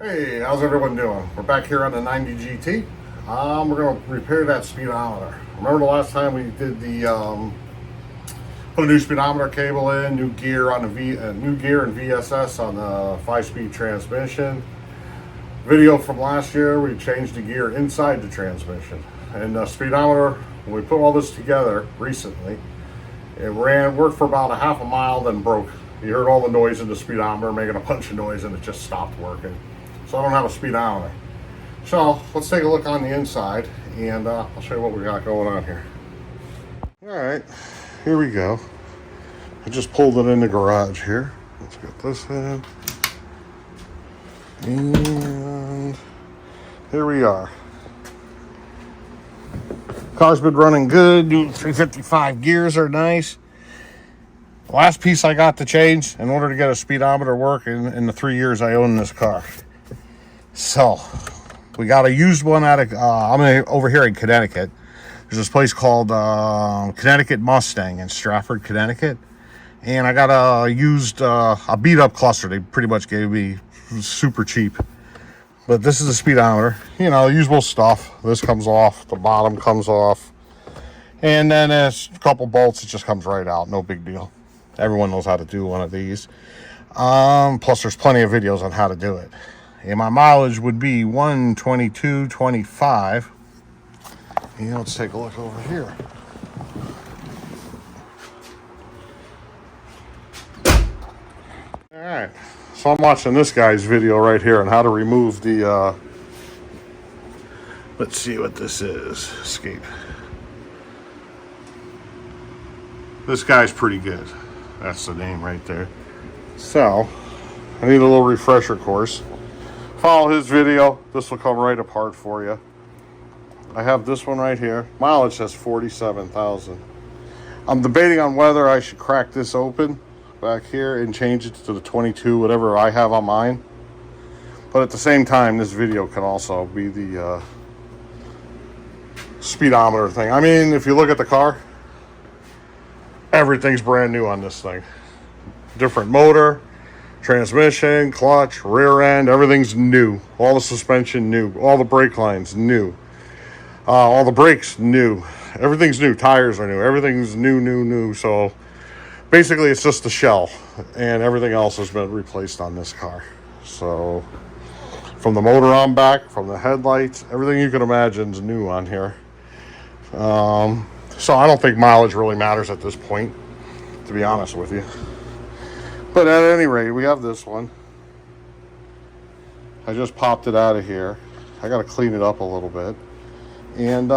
Hey, how's everyone doing? We're back here on the 90 GT. We're going to repair that speedometer. Remember the last time we did the put a new speedometer cable in, new gear on the new gear and VSS on the 5-speed transmission. Video from last year, we changed the gear inside the transmission. And the speedometer, when we put all this together recently, it worked for about a half a mile, then broke. You heard all the noise in the speedometer making a bunch of noise, and it just stopped working. So I don't have a speedometer. So let's take a look on the inside, and I'll show you what we got going on here. All right, here we go. I just pulled it in the garage here. Let's get this in. And here we are. Car's been running good. New 355 gears are nice. The last piece I got to change in order to get a speedometer working in the 3 years I own this car. So we got a used one out of I'm over here in Connecticut. There's this place called Connecticut Mustang in Stratford, Connecticut, and I got a used a beat up cluster. They pretty much gave me super cheap. But this is a speedometer, you know, usable stuff. This comes off, the bottom comes off, and then there's a couple bolts. It just comes right out, no big deal. Everyone knows how to do one of these. Plus there's plenty of videos on how to do it. And my mileage would be 122.25. And let's take a look over here. All right, so I'm watching this guy's video right here on how to remove the, let's see what this is, escape. This guy's pretty good. That's the name right there. So, I need a little refresher course. Follow his video. This will come right apart for you. I have this one right here. Mileage says 47,000. I'm debating on whether I should crack this open back here and change it to the 22, whatever I have on mine. But at the same time, this video can also be the speedometer thing. I mean, if you look at the car, everything's brand new on this thing. Different motor, transmission, clutch, rear end, everything's new. All the suspension new, all the brake lines new, all the brakes new, everything's new. Tires are new, everything's new. So basically it's just the shell, and everything else has been replaced on this car. So from the motor on back, from the headlights, everything you can imagine is new on here. So I don't think mileage really matters at this point, to be honest with you. But at any rate, we have this one. I just popped it out of here. I got to clean it up a little bit. And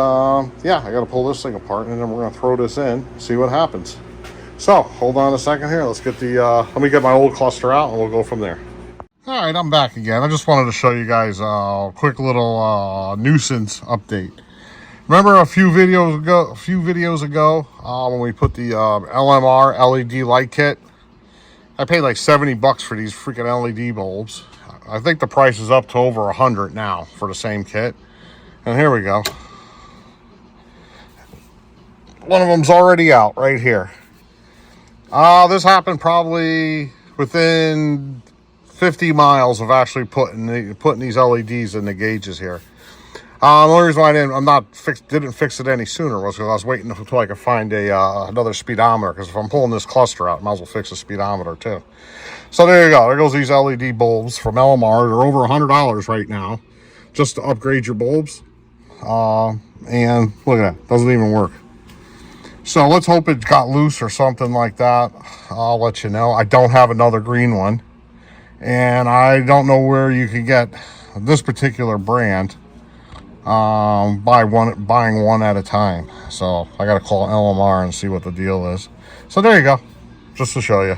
yeah, I got to pull this thing apart, and then we're going to throw this in, see what happens. So, hold on a second here. Let's get the, let me get my old cluster out, and we'll go from there. All right, I'm back again. I just wanted to show you guys a quick little nuisance update. Remember a few videos ago, when we put the LMR LED light kit? I paid like 70 bucks for these freaking LED bulbs. I think the price is up to over 100 now for the same kit. And here we go. One of them's already out right here. This happened probably within 50 miles of actually putting these LEDs in the gauges here. The only reason why I didn't fix it any sooner was because I was waiting until I could find another speedometer. Because if I'm pulling this cluster out, I might as well fix the speedometer too. So there you go. There goes these LED bulbs from LMR. They're over $100 right now, just to upgrade your bulbs. And look at that, doesn't even work. So let's hope it got loose or something like that. I'll let you know. I don't have another green one, and I don't know where you can get this particular brand. Buying one at a time. So I gotta call LMR and see what the deal is. So there you go, just to show you.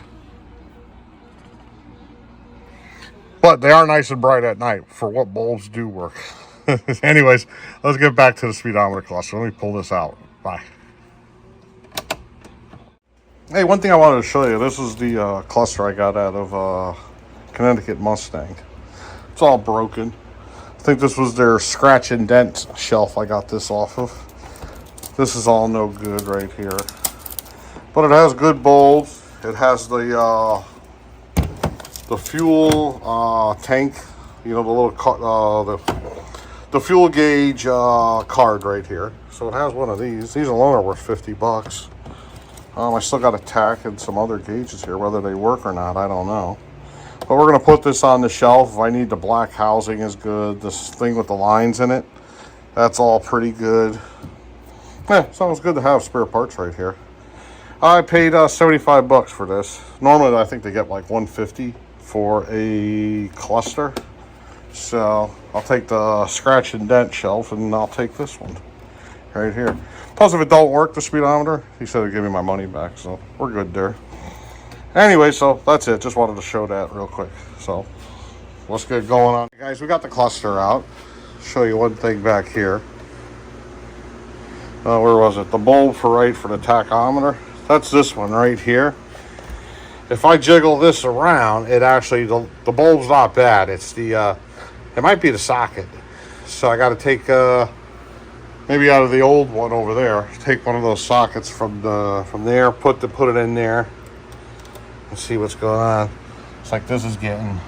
But they are nice and bright at night for what bulbs do work. Anyways, let's get back to the speedometer cluster. Let me pull this out. Bye. Hey, one thing I wanted to show you. This is the cluster I got out of Connecticut Mustang. It's all broken. I think this was their scratch and dent shelf I got this off of. This is all no good right here. But it has good bulbs. It has the fuel tank You know, the little the fuel gauge card right here. So it has one of these. These alone are worth 50 bucks. I still got a tack and some other gauges here. Whether they work or not, I don't know. But we're going to put this on the shelf. If I need the black housing is good. This thing with the lines in it, that's all pretty good. Yeah, sounds good to have spare parts right here. I paid 75 bucks for this. Normally, I think they get like 150 for a cluster. So I'll take the scratch and dent shelf, and I'll take this one right here. Plus, if it don't work, the speedometer, he said he'd give me my money back, so we're good there. Anyway, so that's it. Just wanted to show that real quick. So let's get going on. Guys, we got the cluster out. Show you one thing back here. Where was it? The bulb for the tachometer. That's this one right here. If I jiggle this around, it actually, the bulb's not bad. It's the, it might be the socket. So I got to take, maybe out of the old one over there, take one of those sockets from there, put it in there, and see what's going on. It's like this is getting,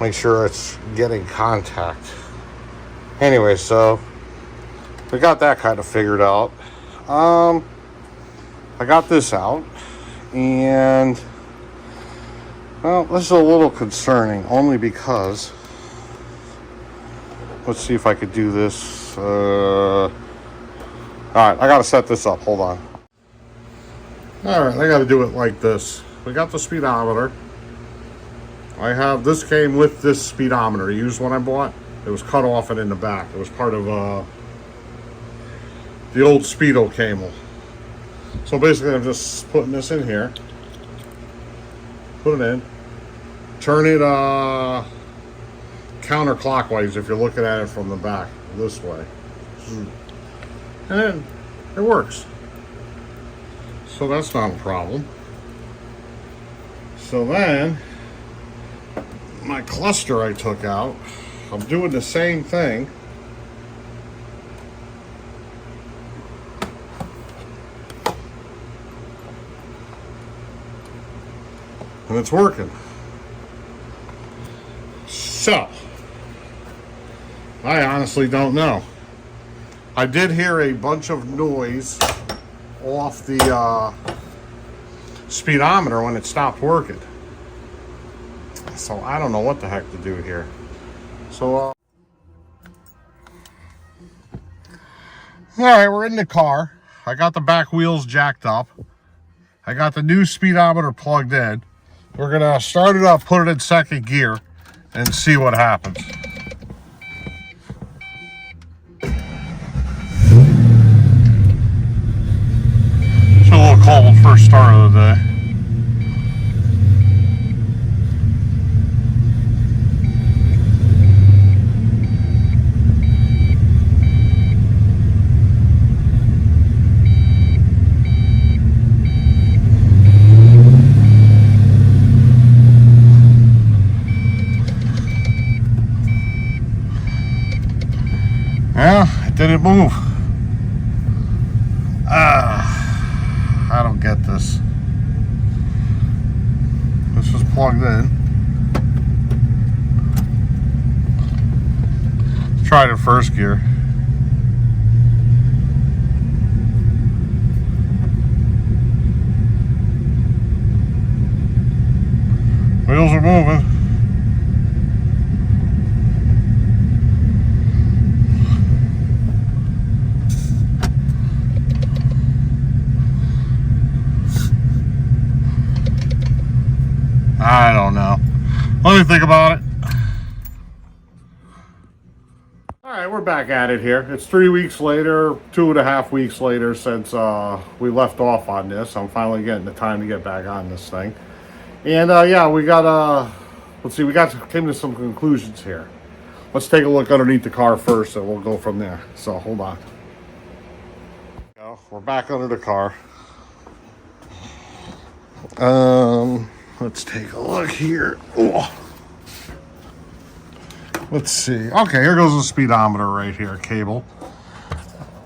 make sure it's getting contact. Anyway, so we got that kind of figured out. I got this out, and well, this is a little concerning only because, let's see if I could do this. All right, I got to set this up. Hold on. All right, I got to do it like this. We got the speedometer. This came with this speedometer. I used one I bought. It was cut off and in the back. It was part of the old Speedo cable. So basically, I'm just putting this in here. Put it in. Turn it counterclockwise if you're looking at it from the back, this way. And then it works. So that's not a problem. So then, my cluster I took out, I'm doing the same thing. And it's working. So, I honestly don't know. I did hear a bunch of noise off the speedometer when it stopped working. So I don't know what the heck to do here. So, all right, we're in the car. I got the back wheels jacked up. I got the new speedometer plugged in. We're gonna start it up, put it in second gear, and see what happens. It's a little cold first start of the day. Yeah, it didn't move. I don't get this. This is plugged in. Let's try it in first gear. Wheels are moving. I don't know. Let me think about it. All right, we're back at it here. It's 3 weeks later, 2.5 weeks later since we left off on this. I'm finally getting the time to get back on this thing. And yeah, we got, let's see, came to some conclusions here. Let's take a look underneath the car first and we'll go from there. So hold on. We're back under the car. Let's take a look here. Oh. Let's see. Okay, here goes the speedometer right here, cable.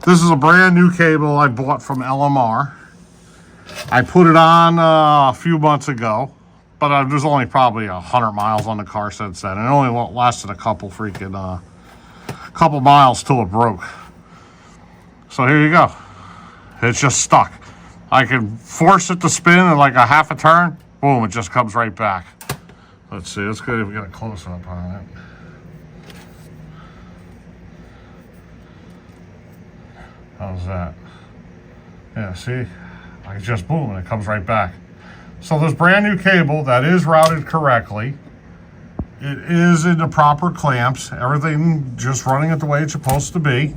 This is a brand new cable I bought from LMR. I put it on a few months ago. But there's only probably 100 miles on the car since then. And it only lasted a couple miles till it broke. So here you go. It's just stuck. I can force it to spin in like a half a turn. Boom, it just comes right back. Let's see, let's go get a close up on it. How's that? Yeah, see? I just boom and it comes right back. So this brand new cable that is routed correctly. It is in the proper clamps. Everything just running it the way it's supposed to be.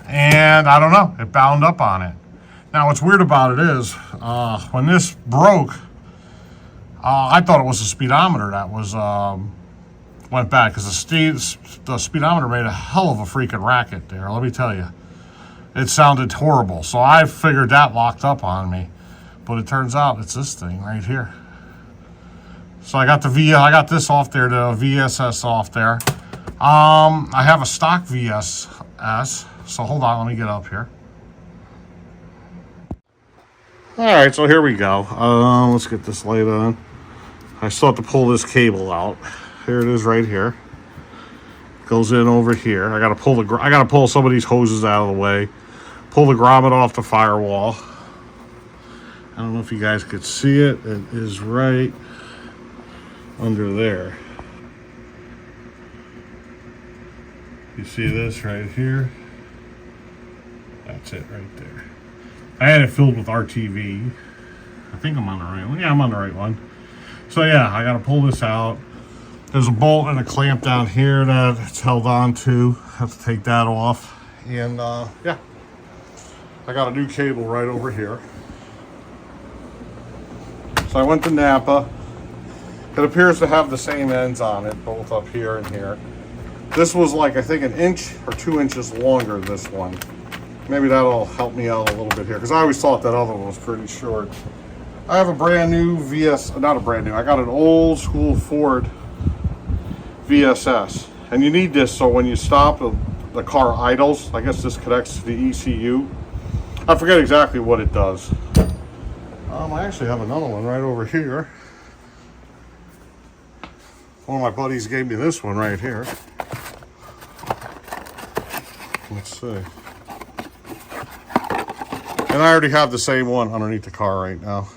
And I don't know, it bound up on it. Now what's weird about it is, when this broke, I thought it was the speedometer that was went bad, because the speedometer made a hell of a freaking racket there, let me tell you. It sounded horrible, so I figured that locked up on me. But it turns out it's this thing right here. So I got this off there, the VSS off there. I have a stock VSS, so hold on, let me get up here. All right, so here we go. Let's get this light on. I still have to pull this cable out. Here it is right here. Goes in over here. I gotta pull some of these hoses out of the way. Pull the grommet off the firewall. I don't know if you guys could see it. It is right under there. You see this right here? That's it right there. I had it filled with RTV. I think I'm on the right one. Yeah, I'm on the right one. So yeah, I gotta pull this out. There's a bolt and a clamp down here that it's held on to. Have to take that off. And yeah, I got a new cable right over here. So I went to Napa. It appears to have the same ends on it, both up here and here. This was like, I think, 1 inch or 2 inches longer, this one. Maybe that'll help me out a little bit here, because I always thought that other one was pretty short. I have a brand new not a brand new, I got an old school Ford VSS. And you need this so when you stop, the car idles. I guess this connects to the ECU. I forget exactly what it does. I actually have another one right over here. One of my buddies gave me this one right here. Let's see. And I already have the same one underneath the car right now.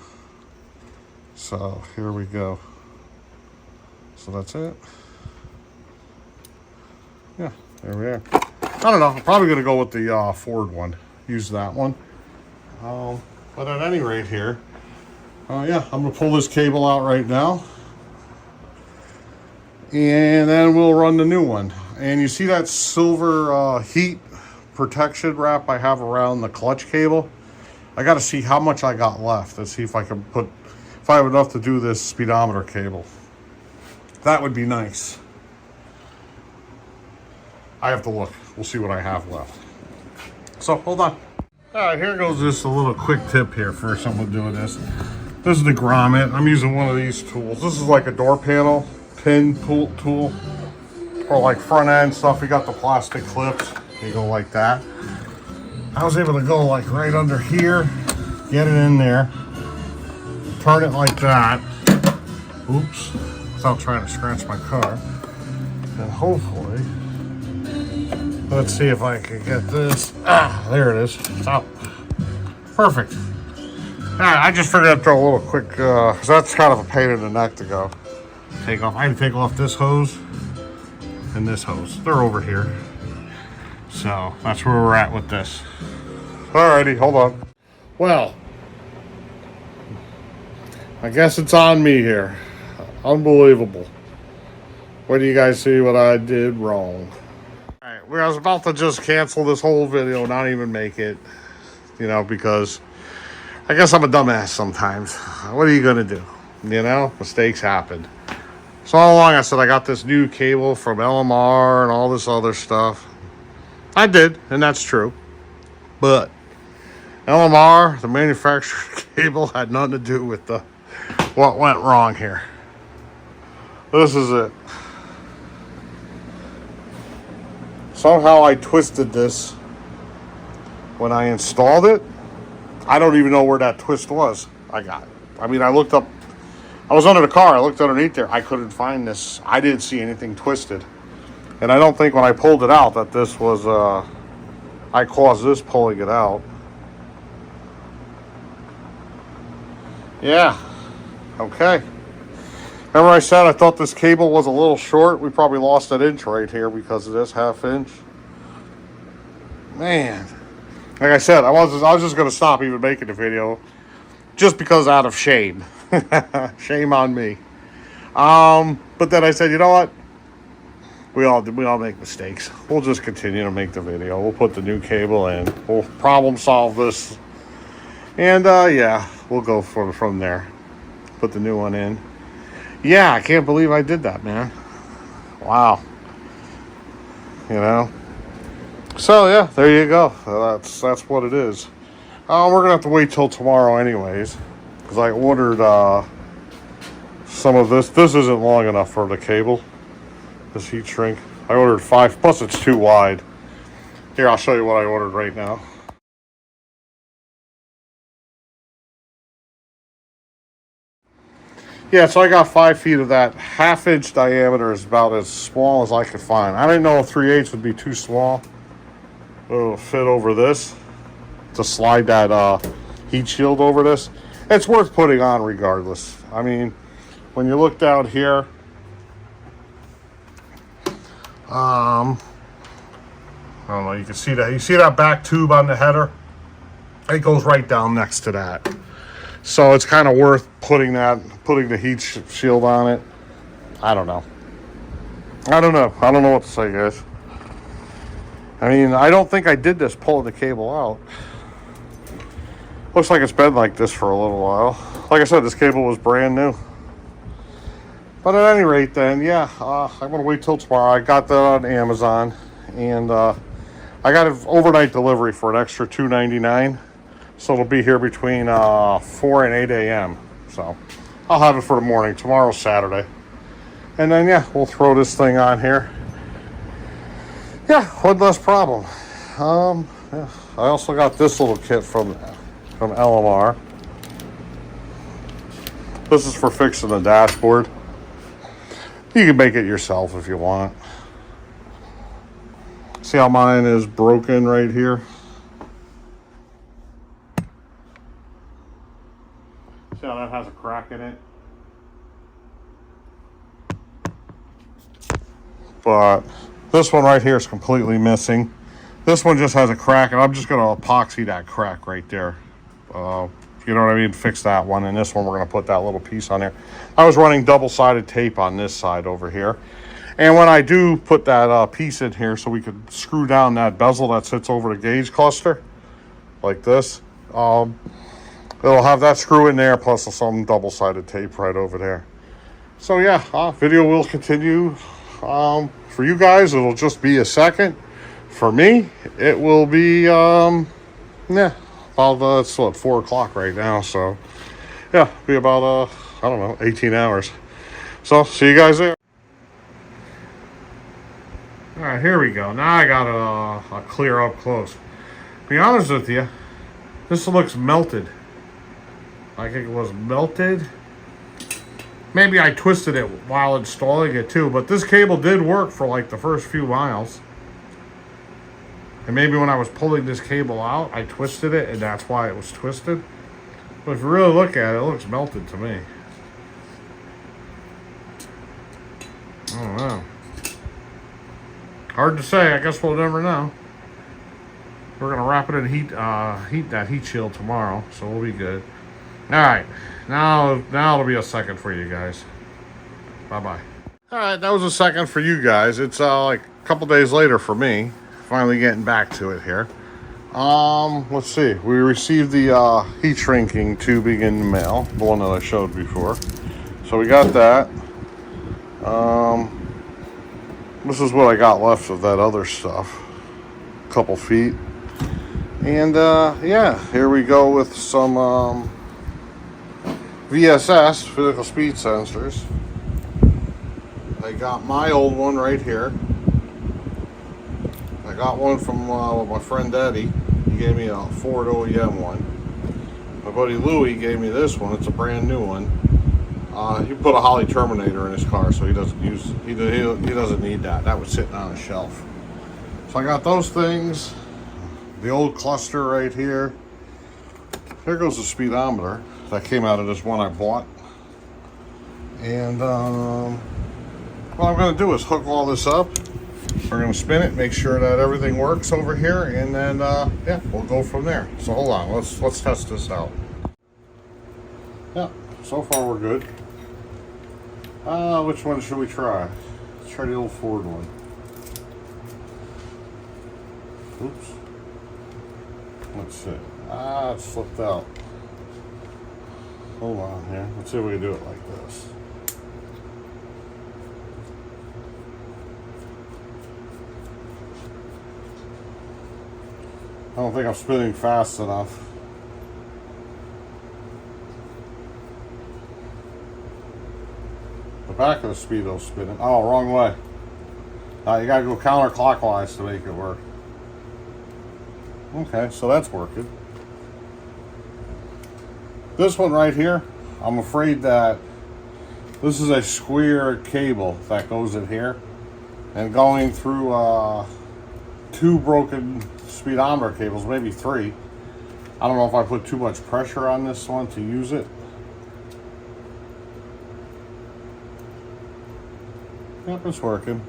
So here we go. So that's it. Yeah, there we are. I don't know. I'm probably going to go with the Ford one. Use that one. But at any rate here, yeah, I'm going to pull this cable out right now. And then we'll run the new one. And you see that silver heat protection wrap I have around the clutch cable? I got to see how much I got left. Let's see if I can if I have enough to do this speedometer cable. That would be nice. I have to look. We'll see what I have left. So, hold on. All right, here goes just a little quick tip here for someone doing this. This is the grommet. I'm using one of these tools. This is like a door panel pin tool for like front end stuff. You got the plastic clips. You go like that. I was able to go like right under here, get it in there, turn it like that. Oops, without trying to scratch my car. And hopefully, let's see if I can get this. There it is. It's out. Perfect. I just figured I'd throw a little quick, because that's kind of a pain in the neck to go. Take off. I can take off this hose and this hose. They're over here. So that's where we're at with this. Alrighty, hold on. Well, I guess it's on me here. Unbelievable. What do you guys see what I did wrong? Alright, I was about to just cancel this whole video, not even make it. You know, because I guess I'm a dumbass sometimes. What are you gonna do? You know, mistakes happen. So all along I said I got this new cable from LMR and all this other stuff. I did, and that's true. But LMR, the manufacturer cable, had nothing to do with what went wrong here. This is it. Somehow I twisted this when I installed it. I don't even know where that twist was. I mean, I looked up I was under the car. I looked underneath there. I couldn't find this. I didn't see anything twisted. And I don't think when I pulled it out that this was, I caused this pulling it out. Yeah. Okay. Remember I said I thought this cable was a little short? We probably lost an inch right here because of this half-inch. Man. Like I said, I was just going to stop even making the video just because out of shame. Shame on me. But then I said, you know what? We all make mistakes. We'll just continue to make the video. We'll put the new cable in. We'll problem solve this. And yeah, we'll go from there. Put the new one in. Yeah, I can't believe I did that, man. Wow. You know. So yeah, there you go. That's what it is. We're gonna have to wait till tomorrow, anyways, because I ordered some of this. This isn't long enough for the cable. This heat shrink. I ordered 5. Plus, it's too wide. Here, I'll show you what I ordered right now. Yeah, so I got 5 feet of that. Half-inch diameter is about as small as I could find. I didn't know a 3/8 would be too small. It'll fit over this to slide that heat shield over this. It's worth putting on regardless. I mean, when you look down here, I don't know, you can see that. You see that back tube on the header? It goes right down next to that. So it's kind of worth putting the heat shield on it. I don't know. I don't know what to say, guys. I mean, I don't think I did this pulling the cable out. Looks like it's been like this for a little while. Like I said, this cable was brand new. But at any rate, then, yeah, I'm going to wait till tomorrow. I got that on Amazon. And I got an overnight delivery for an extra $2.99. So it'll be here between 4 and 8 a.m. So I'll have it for the morning. Tomorrow's Saturday. And then, yeah, we'll throw this thing on here. Yeah, one less problem. Yeah. I also got this little kit from LMR. This is for fixing the dashboard. You can make it yourself if you want. See how mine is broken right here? See how that has a crack in it? But this one right here is completely missing. This one just has a crack, and I'm just going to epoxy that crack right there. You know what I mean? Fix that one. And this one, we're going to put that little piece on there. I was running double-sided tape on this side over here. And when I do put that piece in here so we could screw down that bezel that sits over the gauge cluster, like this, it'll have that screw in there plus some double-sided tape right over there. So yeah, video will continue. For you guys, it'll just be a second. For me, it will be, yeah, about, it's what, 4 o'clock right now. So yeah, be about, I don't know, 18 hours. So see you guys there. All right, here we go. Now I got a clear up close. Be honest with you, this looks melted. Like it was melted. Maybe I twisted it while installing it too, but this cable did work for like the first few miles. And maybe when I was pulling this cable out, I twisted it and that's why it was twisted. But if you really look at it, it looks melted to me. I don't know. Hard to say. I guess we'll never know. We're gonna wrap it in heat that heat shield tomorrow, so we'll be good. All right, now it'll be a second for you guys. Bye bye. All right, that was a second for you guys. It's like a couple days later for me. Finally getting back to it here. Let's see. We received the heat shrinking tubing in the mail, the one that I showed before. So we got that. This is what I got left of that other stuff. A couple feet. And yeah, here we go with some VSS, physical speed sensors. I got my old one right here. I got one from my friend Eddie. He gave me a Ford OEM one. My buddy Louie gave me this one. It's a brand new one. He put a Holly Terminator in his car, so he doesn't need that. That was sitting on a shelf. So I got those things. The old cluster right here. There goes the speedometer that came out of this one I bought. And what I'm going to do is hook all this up. We're going to spin it, make sure that everything works over here, and then yeah, we'll go from there. So hold on, let's test this out. Yeah, so far we're good. Which one should we try? Let's try the old Ford one. Oops. Let's see. It's flipped out. Hold on here. Let's see if we can do it like this. I don't think I'm spinning fast enough. The back of the Speedo's spinning. Oh, wrong way. You gotta go counterclockwise to make it work. Okay, so that's working. This one right here, I'm afraid that this is a square cable that goes in here, and going through 2 broken speedometer cables, maybe 3. I don't know if I put too much pressure on this one to use it. Yep, it's working.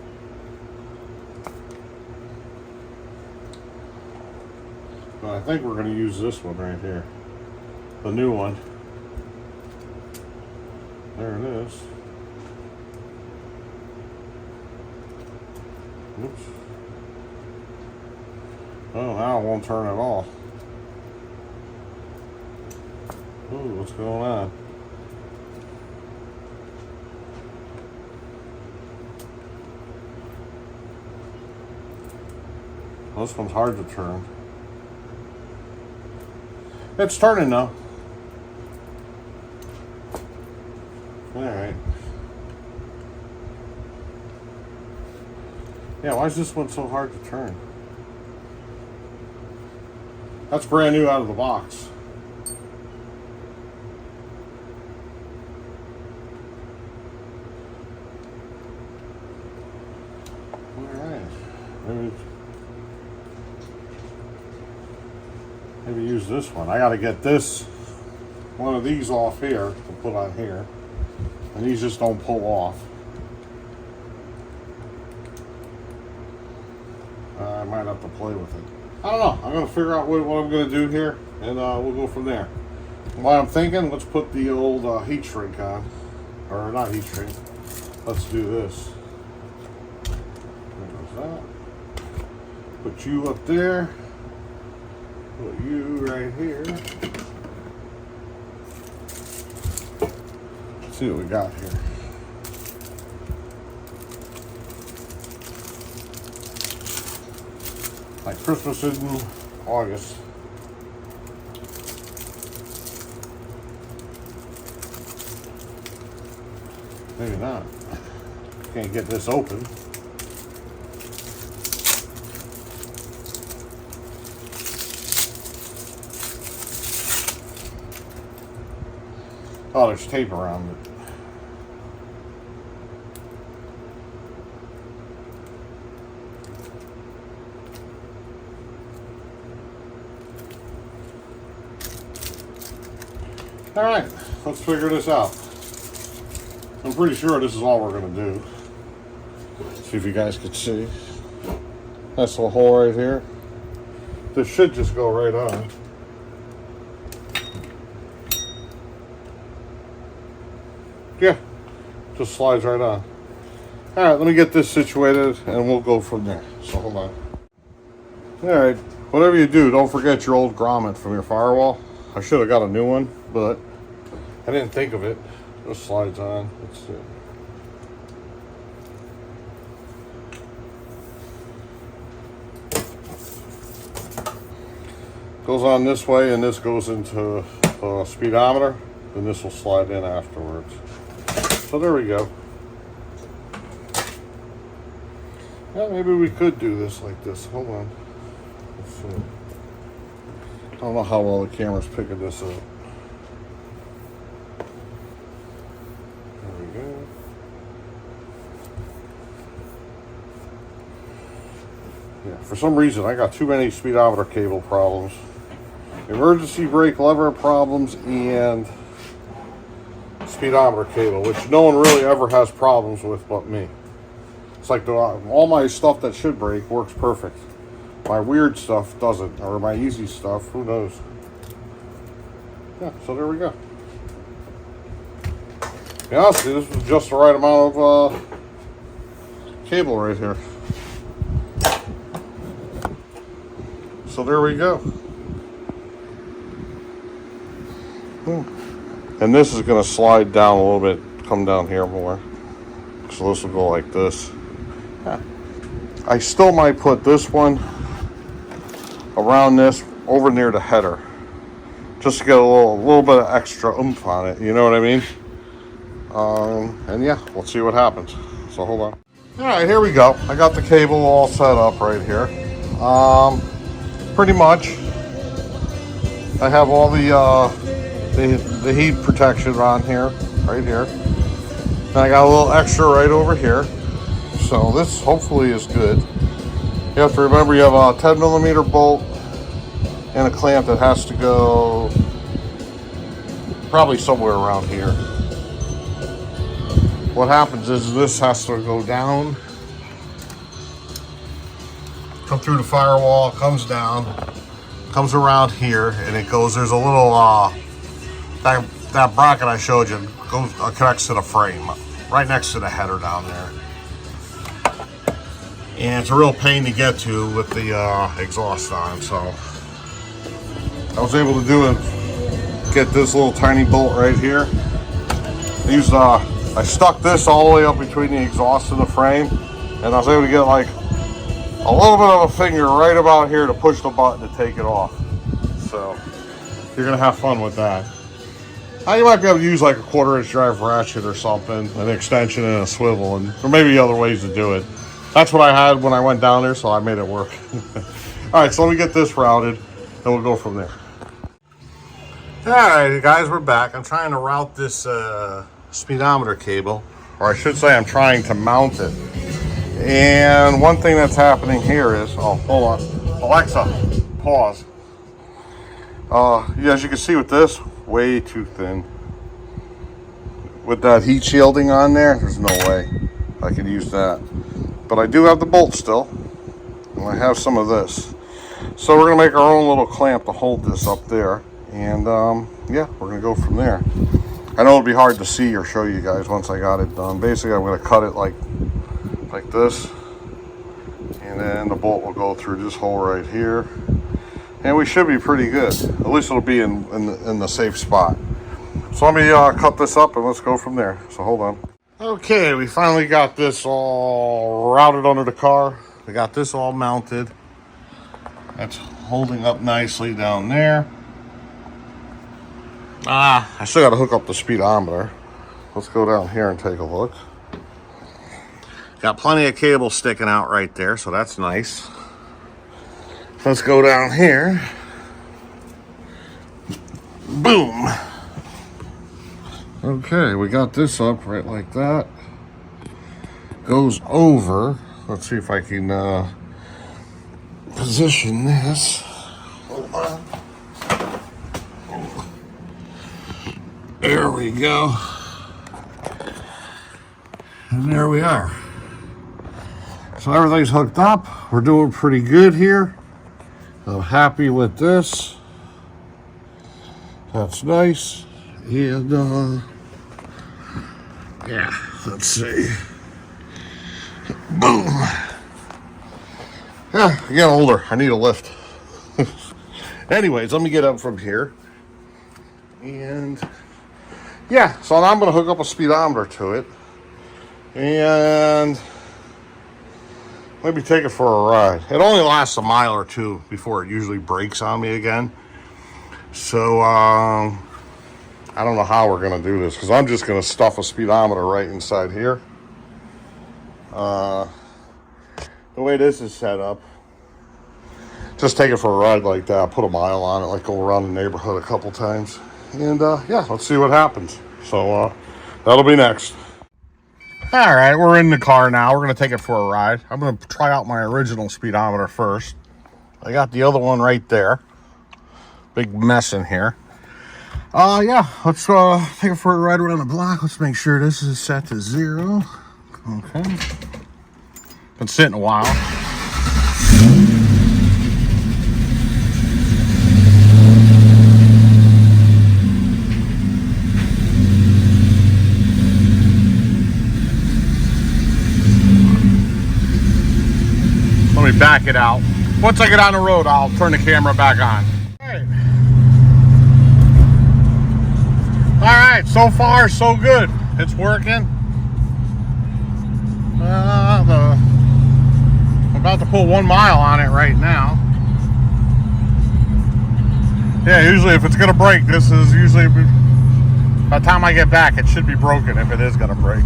But I think we're going to use this one right here. The new one. There it is. Oops. Oh, now it won't turn at all. Ooh, what's going on? This one's hard to turn. It's turning though. Alright. Yeah, why is this one so hard to turn? That's brand new out of the box. Alright. Maybe use this one. I gotta get one of these off here to put on here. And these just don't pull off. I might have to play with it. I don't know. I'm going to figure out what I'm going to do here, and we'll go from there. While I'm thinking, let's put the old heat shrink on. Or not heat shrink. Let's do this. There's that. Put you up there. Put you right here. Let's see what we got here. Like Christmas in August. Maybe not. Can't get this open. Oh, there's tape around it. All right, let's figure this out. I'm pretty sure this is all we're going to do. See if you guys can see. Nice little hole right here. This should just go right on. Yeah, just slides right on. All right, let me get this situated and we'll go from there. So hold on. All right, whatever you do, don't forget your old grommet from your firewall. I should have got a new one, but I didn't think of it. Just slides on. Let's see. Goes on this way, and this goes into the speedometer. Then this will slide in afterwards. So there we go. Yeah, maybe we could do this like this. Hold on. Let's see. I don't know how well the camera's picking this up. Yeah, for some reason, I got too many speedometer cable problems. Emergency brake lever problems and speedometer cable, which no one really ever has problems with but me. It's like all my stuff that should break works perfect. My weird stuff doesn't, or my easy stuff, who knows. Yeah, so there we go. To be honest with you, this was just the right amount of cable right here. So there we go. And this is going to slide down a little bit, come down here more. So this will go like this. I still might put this one around this over near the header, just to get a little bit of extra oomph on it. You know what I mean? And yeah, we'll see what happens. So hold on. All right, here we go. I got the cable all set up right here. Pretty much, I have all the heat protection on here, right here. And I got a little extra right over here. So this hopefully is good. You have to remember you have a 10mm bolt and a clamp that has to go probably somewhere around here. What happens is this has to go down, come through the firewall, comes down, comes around here, and it goes, there's a little, that bracket I showed you goes, connects to the frame, right next to the header down there. And it's a real pain to get to with the exhaust on, so I was able to do it, get this little tiny bolt right here. I stuck this all the way up between the exhaust and the frame, and I was able to get like a little bit of a finger right about here to push the button to take it off. So you're gonna have fun with that. You might be able to use like a 1/4-inch drive ratchet or something, an extension and a swivel, and there may be other ways to do it. That's what I had when I went down there, so I made it work. All right, so let me get this routed, and we'll go from there. All right, guys, we're back. I'm trying to route this speedometer cable, or I should say I'm trying to mount it. And one thing that's happening here is, oh, hold on. Alexa, pause. Yeah, as you can see with this, way too thin. With that heat shielding on there, there's no way I could use that. But I do have the bolt still, and I have some of this. So we're gonna make our own little clamp to hold this up there. And yeah, we're gonna go from there. I know it'll be hard to see or show you guys once I got it done. Basically, I'm gonna cut it like this, and then the bolt will go through this hole right here, and we should be pretty good. At least it'll be in the safe spot. So let me cut this up and let's go from there. So hold on. Okay, we finally got this all routed under the car. We got this all mounted. That's holding up nicely down there. I still got to hook up the speedometer. Let's go down here and take a look. Got plenty of cable sticking out right there, so that's nice. Let's go down here. Boom. Okay, we got this up right like that. Goes over. Let's see if I can position this. Hold on. There we go. And there we are. So everything's hooked up. We're doing pretty good here. I'm happy with this. That's nice. And yeah, let's see. Boom. Yeah, I'm getting older. I need a lift. Anyways, let me get up from here. And yeah, so now I'm going to hook up a speedometer to it. And maybe take it for a ride. It only lasts a mile or two before it usually breaks on me again. So I don't know how we're going to do this, because I'm just going to stuff a speedometer right inside here. The way this is set up, just take it for a ride like that, put a mile on it, like go around the neighborhood a couple times. And yeah, let's see what happens. So that'll be next. All right, we're in the car now. We're going to take it for a ride. I'm going to try out my original speedometer first. I got the other one right there. Big mess in here. Yeah, let's take it for a ride around the block. Let's make sure this is set to 0. Okay. Been sitting a while. Let me back it out. Once I get on the road, I'll turn the camera back on. All right, so far so good. It's working. I'm about to put 1 mile on it right now. Yeah, usually if it's gonna break, this is usually by the time I get back, it should be broken if it is gonna break.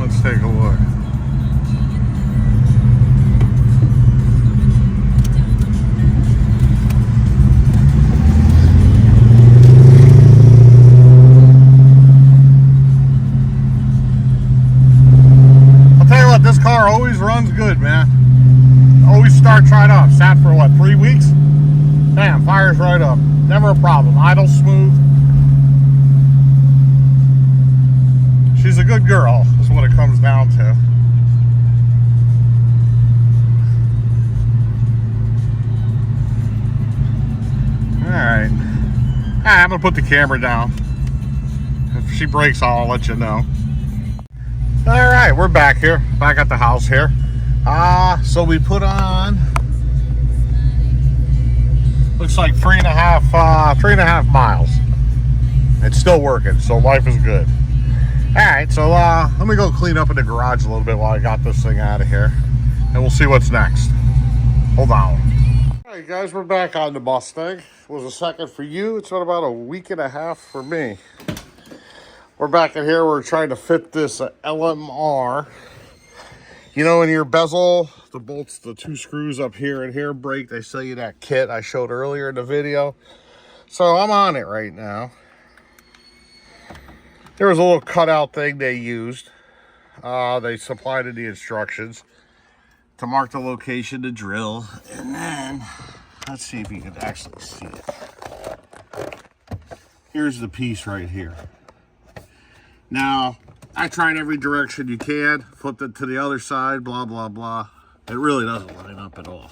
Let's take a look. This car always runs good, man. Always starts right up. Sat for what, 3 weeks? Bam, fires right up. Never a problem. Idle smooth. She's a good girl, is what it comes down to. Alright. I'm gonna put the camera down. If she breaks, I'll let you know. All right, we're back here, back at the house here. So we put on, looks like 3.5 miles. It's still working, so life is good. All right, so let me go clean up in the garage a little bit while I got this thing out of here, and we'll see what's next. Hold on. All right, guys, we're back on the Mustang. It was a second for you. It's been about a week and a half for me. We're back in here. We're trying to fit this LMR. You know, in your bezel, the bolts, the 2 screws up here and here break. They sell you that kit I showed earlier in the video. So I'm on it right now. There was a little cutout thing they used. They supplied in the instructions to mark the location to drill. And then, let's see if you can actually see it. Here's the piece right here. Now, I tried every direction you can, flipped it to the other side, blah, blah, blah. It really doesn't line up at all.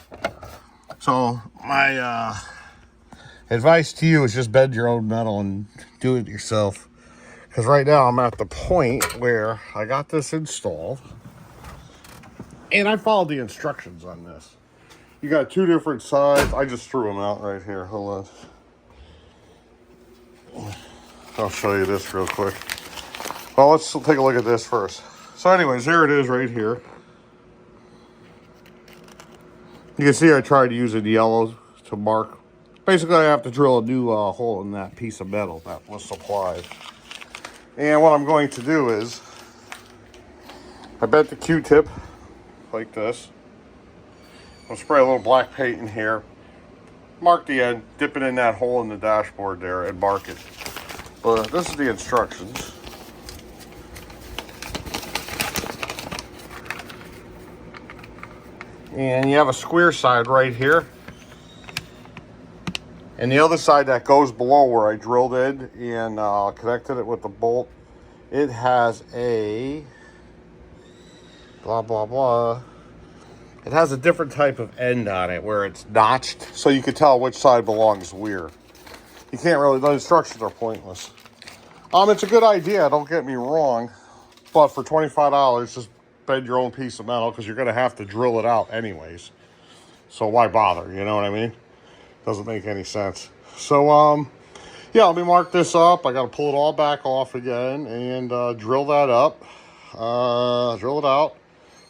So, my advice to you is just bend your own metal and do it yourself. Because right now, I'm at the point where I got this installed. And I followed the instructions on this. You got 2 different sides. I just threw them out right here. Hold on. I'll show you this real quick. Well, let's take a look at this first. So anyways, there it is right here. You can see I tried using yellow to mark. Basically, I have to drill a new hole in that piece of metal that was supplied. And what I'm going to do is, I bent the Q-tip like this. I'll spray a little black paint in here. Mark the end, dip it in that hole in the dashboard there and mark it. But this is the instructions. And you have a square side right here. And the other side that goes below where I drilled in and connected it with the bolt, it has a blah, blah, blah. It has a different type of end on it where it's notched, so you can tell which side belongs where. You can't really, the instructions are pointless. It's a good idea, don't get me wrong, but for $25, just bend your own piece of metal because you're going to have to drill it out anyways. So why bother, you know what I mean? Doesn't make any sense. So, yeah, let me mark this up. I got to pull it all back off again and drill that up. Drill it out.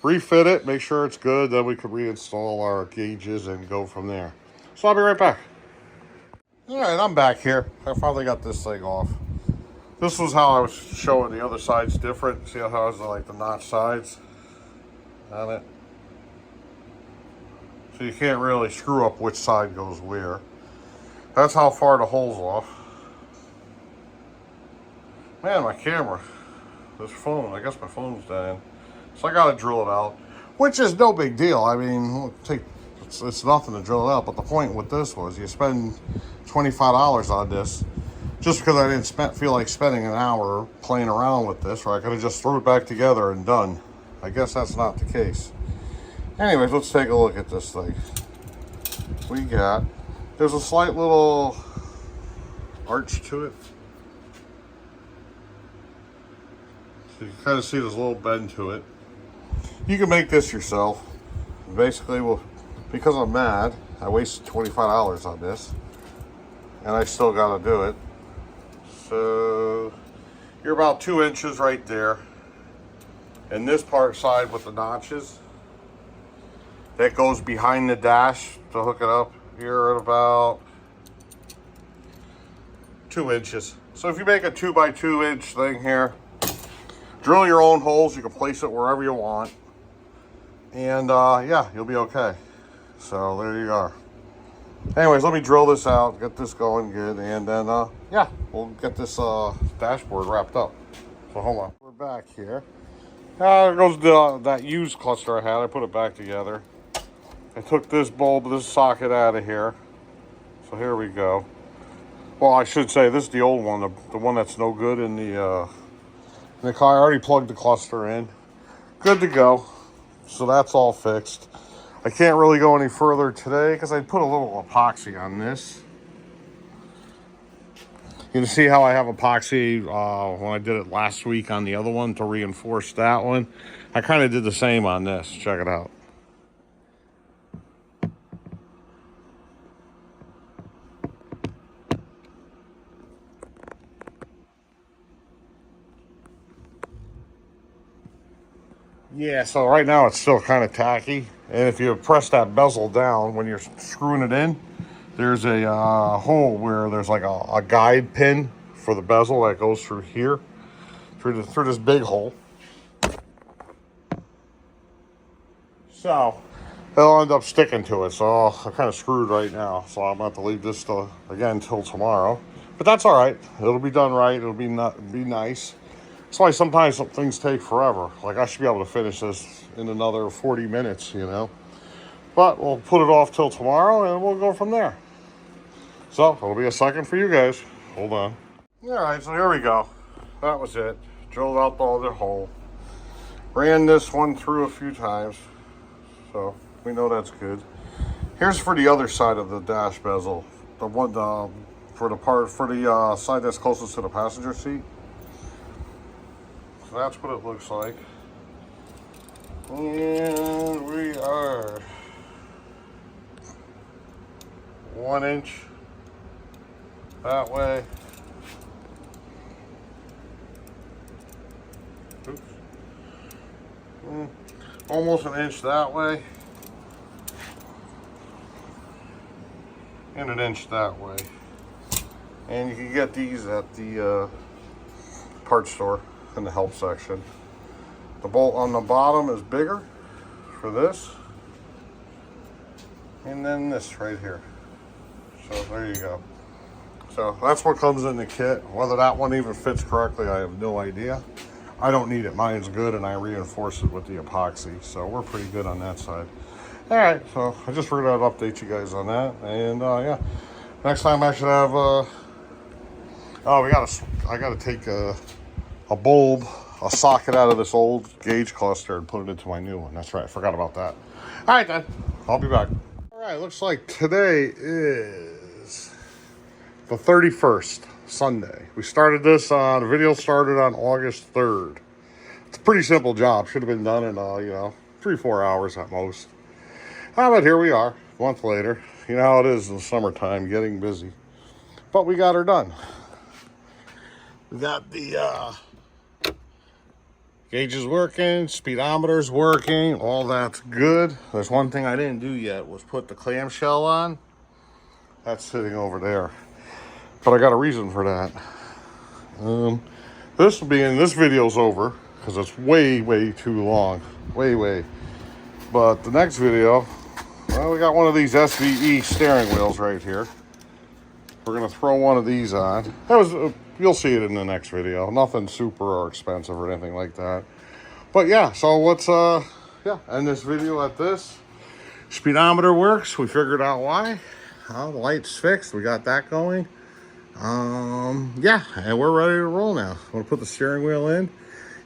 Refit it, make sure it's good. Then we can reinstall our gauges and go from there. So I'll be right back. All right, I'm back here. I finally got this thing off. This was how I was showing the other sides different. See how it's like the notch sides on it? So you can't really screw up which side goes where. That's how far the hole's off. Man, my camera, this phone, I guess my phone's dying. So I gotta drill it out, which is no big deal. I mean, it's nothing to drill it out, but the point with this was you spend $25 on this just because I didn't feel like spending an hour playing around with this, or I could have just threw it back together and done. I guess that's not the case. Anyways, let's take a look at this thing. There's a slight little arch to it. So you can kind of see this little bend to it. You can make this yourself. Basically, well, because I'm mad, I wasted $25 on this, and I still got to do it. So you're about 2 inches right there. And this part side with the notches, that goes behind the dash to hook it up. You're at about 2 inches. So if you make a 2 by 2 inch thing here, drill your own holes. You can place it wherever you want. And yeah, you'll be okay. So there you are. Anyways, let me drill this out, get this going good, and then yeah, we'll get this dashboard wrapped up. So hold on. We're back here. There goes that used cluster I had. I put it back together. I took this bulb, this socket out of here. So here we go. Well, I should say this is the old one, the one that's no good in the car. I already plugged the cluster in. Good to go. So that's all fixed. I can't really go any further today because I put a little epoxy on this. You can see how I have epoxy when I did it last week on the other one to reinforce that one. I kind of did the same on this. Check it out. Yeah, so right now it's still kind of tacky. And if you press that bezel down when you're screwing it in, there's a hole where there's like a guide pin for the bezel that goes through here, through this big hole. So it'll end up sticking to it. So I'm kind of screwed right now. So I'm going to have to leave this again till tomorrow. But that's all right. It'll be done right. It'll be nice. That's why sometimes some things take forever. Like I should be able to finish this in another 40 minutes, you know. But we'll put it off till tomorrow and we'll go from there. So it'll be a second for you guys. Hold on. All right, so here we go. That was it. Drilled out the other hole. Ran this one through a few times. So we know that's good. Here's for the other side of the dash bezel. The one for the side that's closest to the passenger seat. So that's what it looks like. And we are 1 inch that way. Oops. Almost an inch that way. And an inch that way. And you can get these at the parts store in the help section. The bolt on the bottom is bigger for this. And then this right here. So there you go. So that's what comes in the kit. Whether that one even fits correctly, I have no idea. I don't need it. Mine's good, and I reinforce it with the epoxy. So we're pretty good on that side. All right, so I just figured I'd update you guys on that. And yeah, next time I should have, I gotta take a bulb, a socket out of this old gauge cluster and put it into my new one. That's right, I forgot about that. All right then, I'll be back. All right, looks like today is the 31st, Sunday. We started this, the video started on August 3rd. It's a pretty simple job. Should have been done in, 3-4 hours at most. But here we are, a month later. You know how it is in the summertime, getting busy. But we got her done. We got the gauges working, speedometer's working, all that's good. There's one thing I didn't do yet, was put the clamshell on. That's sitting over there. But I got a reason for that. This video's over, because it's way, way too long. Way. But the next video, well, we got one of these SVE steering wheels right here. We're gonna throw one of these on. That was you'll see it in the next video. Nothing super or expensive or anything like that. But yeah, so let's end this video at this. Speedometer works. We figured out why. The light's fixed. We got that going. Yeah, and we're ready to roll now. I'm gonna put the steering wheel in.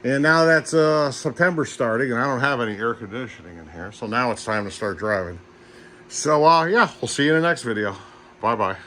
And now that's September starting, and I don't have any air conditioning in here. So now it's time to start driving. So yeah, we'll see you in the next video. Bye-bye.